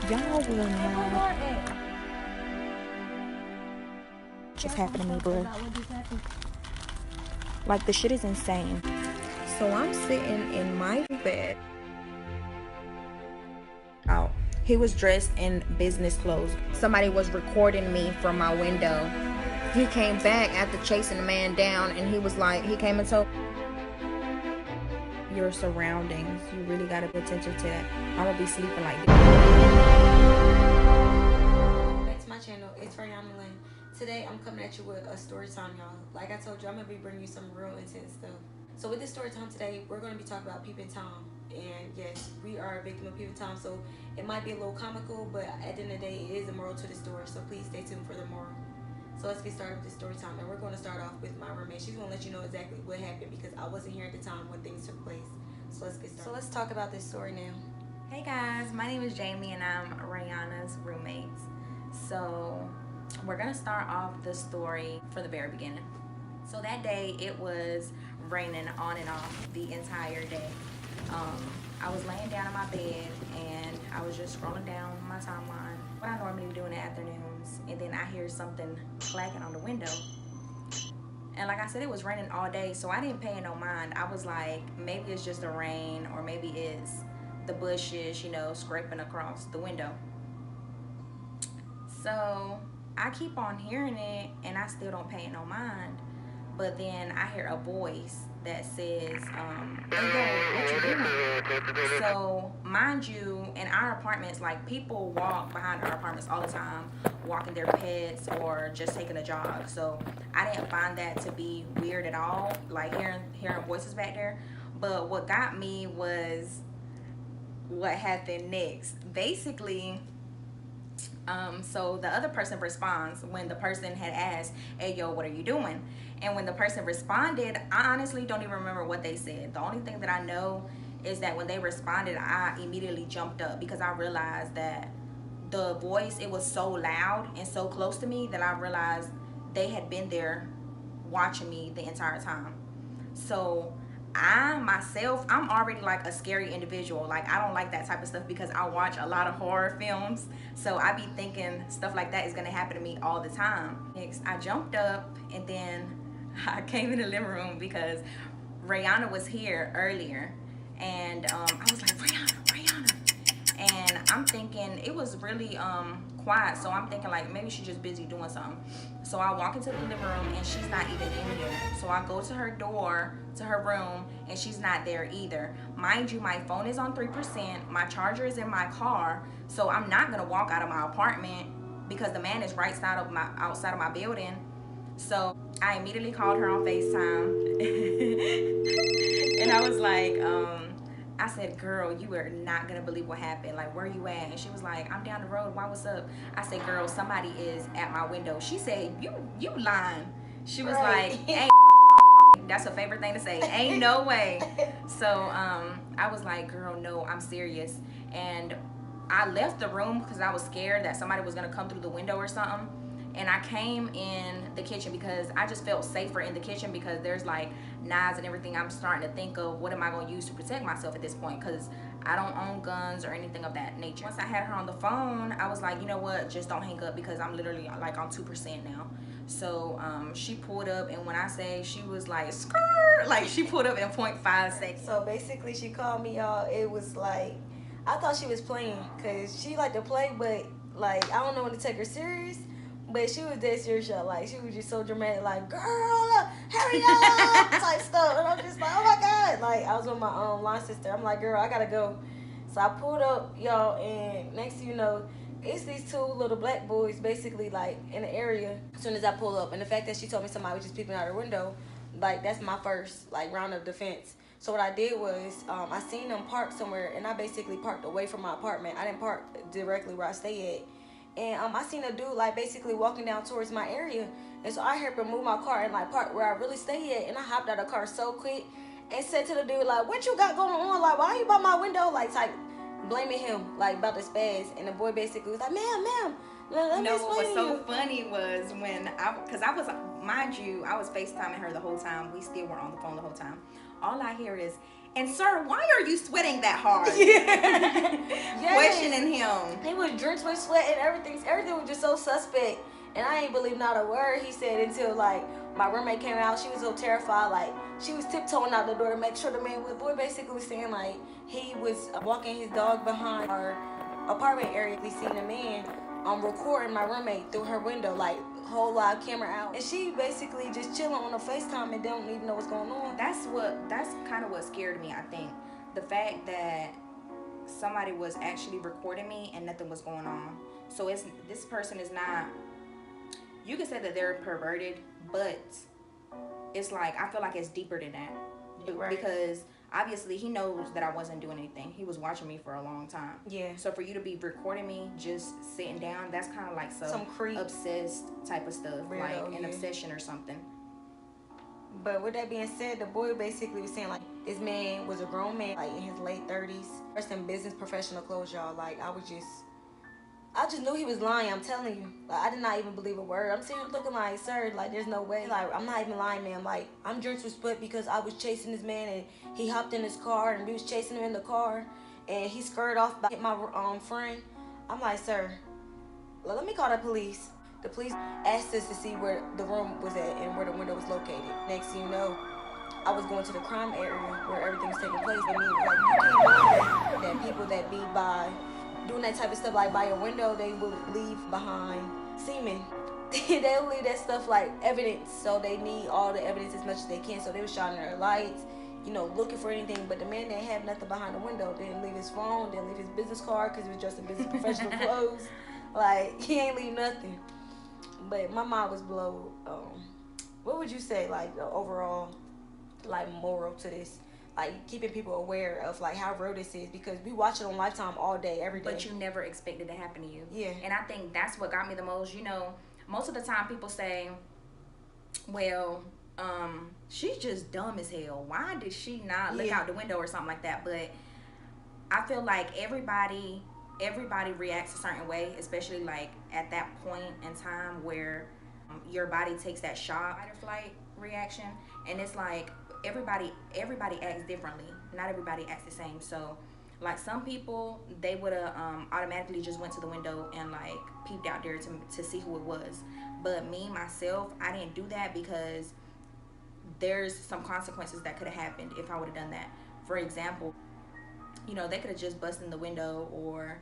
Y'all will not. Just happened to me, bro. Like, the shit is insane. So I'm sitting in my bed. Out. He was dressed in business clothes. Somebody was recording me from my window. He came back after chasing the man down, and he was like, he came and told your surroundings. You really gotta pay attention to that. I'm gonna be sleeping like this. Back to my channel. It's Rihanna Lynn. Today I'm coming at you with a story time, y'all. Like I told you, I'm gonna be bringing you some real intense stuff. So with this story time today, we're gonna be talking about peeping Tom. And yes, we are a victim of peeping Tom, so it might be a little comical, but at the end of the day, it is a moral to the story. So please stay tuned for the moral. So let's get started with this story time. And we're going to start off with my roommate. She's going to let you know exactly what happened because I wasn't here at the time when things took place. So let's get started. So let's talk about this story now. Hey guys, my name is Jamie and I'm Rihanna's roommate. So we're going to start off the story from the very beginning. So that day it was raining on and off the entire day. I was laying down in my bed and I was just scrolling down my timeline, what I normally do in the afternoons, and then I hear something clacking on the window. And like I said, it was raining all day, so I didn't pay no mind. I was like, maybe it's just the rain, or maybe it's the bushes, you know, scraping across the window. So I keep on hearing it and I still don't pay no mind. But then I hear a voice that says, hey, yo, what you doing? So, mind you, in our apartments, like, people walk behind our apartments all the time, walking their pets or just taking a jog. So, I didn't find that to be weird at all, like hearing voices back there. But what got me was what happened next. Basically, so the other person responds when the person had asked, hey, yo, what are you doing? And when the person responded, I honestly don't even remember what they said. The only thing that I know is that when they responded, I immediately jumped up because I realized that the voice, it was so loud and so close to me that I realized they had been there watching me the entire time. So I'm already like a scary individual. Like, I don't like that type of stuff because I watch a lot of horror films. So I be thinking stuff like that is gonna happen to me all the time. Next, I jumped up and then I came in the living room because Rihanna was here earlier. And I was like, Rihanna. And I'm thinking it was really quiet. So I'm thinking like maybe she's just busy doing something. So I walk into the living room and she's not even in here. So I go to her door, to her room, and she's not there either. Mind you, my phone is on 3%. My charger is in my car. So I'm not gonna walk out of my apartment because the man is outside of my building. So I immediately called her on FaceTime. And I was like, I said, girl, you are not gonna believe what happened. Like, where you at? And she was like, I'm down the road. Why, what's up? I said, girl, somebody is at my window. She said, you lying. She was like, hey, that's her favorite thing to say. Ain't no way. So I was like, girl, no, I'm serious. And I left the room because I was scared that somebody was gonna come through the window or something. And I came in the kitchen because I just felt safer in the kitchen because there's like knives and everything. I'm starting to think of what am I going to use to protect myself at this point because I don't own guns or anything of that nature. Once I had her on the phone, I was like, you know what, just don't hang up because I'm literally like on 2% now. So she pulled up, and when I say she was like skirt, like she pulled up in 0.5 seconds. So basically she called me, y'all. It was like, I thought she was playing because she liked to play, but like I don't know when to take her serious. But she was dead serious, y'all. Like, she was just so dramatic, like, girl, hurry up, type stuff. And I'm just like, oh my God. Like, I was with my line sister. I'm like, girl, I gotta go. So I pulled up, y'all, and next thing you know, it's these two little black boys basically, like, in the area as soon as I pull up. And the fact that she told me somebody was just peeping out her window, like, that's my first, like, round of defense. So what I did was, I seen them park somewhere, and I basically parked away from my apartment. I didn't park directly where I stay at. And I seen a dude like basically walking down towards my area, and so I had to move my car and like park where I really stay at. And I hopped out of the car so quick and said to the dude like, "What you got going on? Like, why are you by my window?" Like, type blaming him like about the spaz. And the boy basically was like, "Ma'am, let me explain to you." What was so funny was when because I was, mind you, I was FaceTiming her the whole time. We still were on the phone the whole time. All I hear is, And sir, why are you sweating that hard? Yes. Questioning him. He was drenched with sweat and everything was just so suspect. And I ain't believe not a word he said until like my roommate came out. She was so terrified, like she was tiptoeing out the door to make sure the man was boy basically saying like he was walking his dog behind our apartment area. We seen a man recording my roommate through her window, like whole live camera out. And she basically just chilling on a FaceTime and don't even know what's going on. That's kind of what scared me, I think. The fact that somebody was actually recording me and nothing was going on. So this person is not, you can say that they're perverted, but it's like, I feel like it's deeper than that. Right. Because obviously he knows that I wasn't doing anything. He was watching me for a long time. Yeah. So for you to be recording me just sitting down, that's kind of like some creep, obsessed type of stuff. Weirdo, like an obsession or something. But with that being said, the boy basically was saying like this man was a grown man, like in his late 30s, dressed in business professional clothes, y'all. Like I just knew he was lying. I'm telling you, like I did not even believe a word. I'm sitting here looking like, sir, like there's no way. Like I'm not even lying, man. Like I'm drenched with sweat because I was chasing this man and he hopped in his car and we was chasing him in the car and he skirted off by my friend. I'm like, sir, let me call the police. The police asked us to see where the room was at and where the window was located. Next thing you know, I was going to the crime area where everything was taking place. I mean, like you can't know that people that be by doing that type of stuff, like by your window, they will leave behind semen. They'll leave that stuff like evidence, so they need all the evidence as much as they can. So they were shining their lights, you know, looking for anything. But the man didn't have nothing behind the window. Didn't leave his phone, didn't leave his business card because he was dressed in business professional clothes. Like he ain't leave nothing. But my mind was blown. What would you say, like the overall, like moral to this? Like keeping people aware of like how real this is, because we watch it on Lifetime all day, every day. But you never expect it to happen to you. Yeah. And I think that's what got me the most. You know, most of the time people say, well, she's just dumb as hell. Why did she not look out the window or something like that? But I feel like everybody reacts a certain way, especially like at that point in time where your body takes that shock fight or flight reaction, and it's like everybody acts differently. Not everybody acts the same. So like some people, they would have automatically just went to the window and like peeped out there to see who it was. But me myself, I didn't do that because there's some consequences that could have happened if I would have done that. For example, you know, they could have just busted in the window, or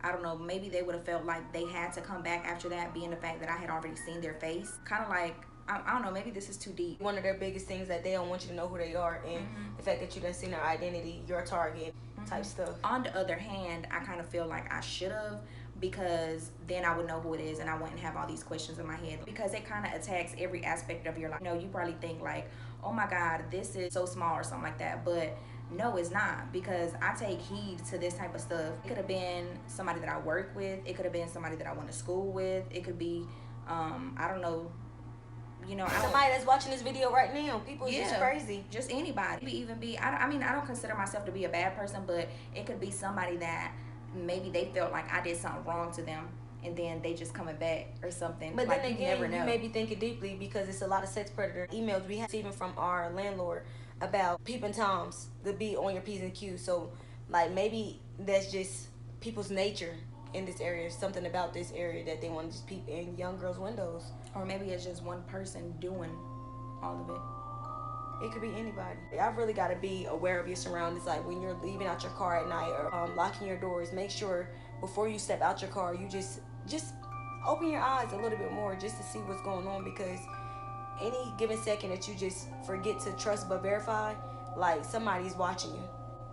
I don't know, maybe they would have felt like they had to come back after that, being the fact that I had already seen their face. Kind of like, I don't know, maybe this is too deep. One of their biggest things that they don't want you to know who they are, and the fact that you done seen their identity, your target type stuff. On the other hand, I kind of feel like I should have, because then I would know who it is and I wouldn't have all these questions in my head, because it kind of attacks every aspect of your life. You know, you probably think like, oh my God, this is so small or something like that, but no, it's not, because I take heed to this type of stuff. It could have been somebody that I work with. It could have been somebody that I went to school with. It could be, I don't know, you know, somebody that's watching this video right now. People is just crazy. Just anybody. Even be, I mean, I don't consider myself to be a bad person, but it could be somebody that maybe they felt like I did something wrong to them, and then they just coming back or something. But like, then again, you never know. You may be thinking deeply, because it's a lot of sex predator emails we have even from our landlord about peeping toms to be on your P's and Q's. So like maybe that's just people's nature in this area, something about this area that they want to just peep in young girls' windows. Or maybe it's just one person doing all of it. It could be anybody. I've really got to be aware of your surroundings. Like when you're leaving out your car at night, or locking your doors, make sure before you step out your car, you just open your eyes a little bit more just to see what's going on, because any given second that you just forget to trust but verify, like somebody's watching you.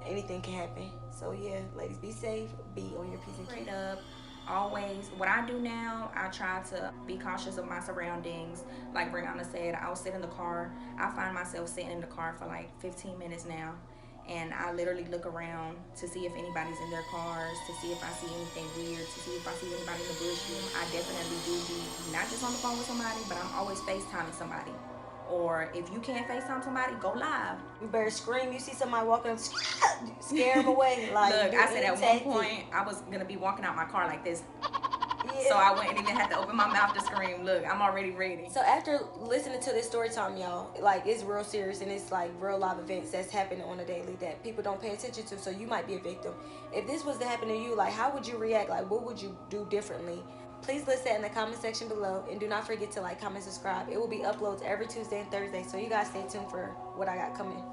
Anything can happen. So yeah, ladies, be safe, be on your P's and Q's. Straight up, always. What I do now, I try to be cautious of my surroundings. Like Brianna said, I'll sit in the car. I find myself sitting in the car for like 15 minutes now, and I literally look around to see if anybody's in their cars, to see if I see anything weird, to see if I see anybody in the bush. I definitely do be not just on the phone with somebody, but I'm always FaceTiming somebody. Or if you can't FaceTime somebody, go live. You better scream. You see somebody walking, scare them away. Like, look, I said at one point I was gonna be walking out my car like this. So I wouldn't even have to open my mouth to scream. Look, I'm already ready. So after listening to this story time, y'all, like, it's real serious, and it's like real live events that's happening on a daily that people don't pay attention to, so you might be a victim. If this was to happen to you, like, how would you react? Like, what would you do differently? Please list that in the comment section below, and do not forget to like, comment, subscribe. It will be uploads every Tuesday and Thursday, so you guys stay tuned for what I got coming.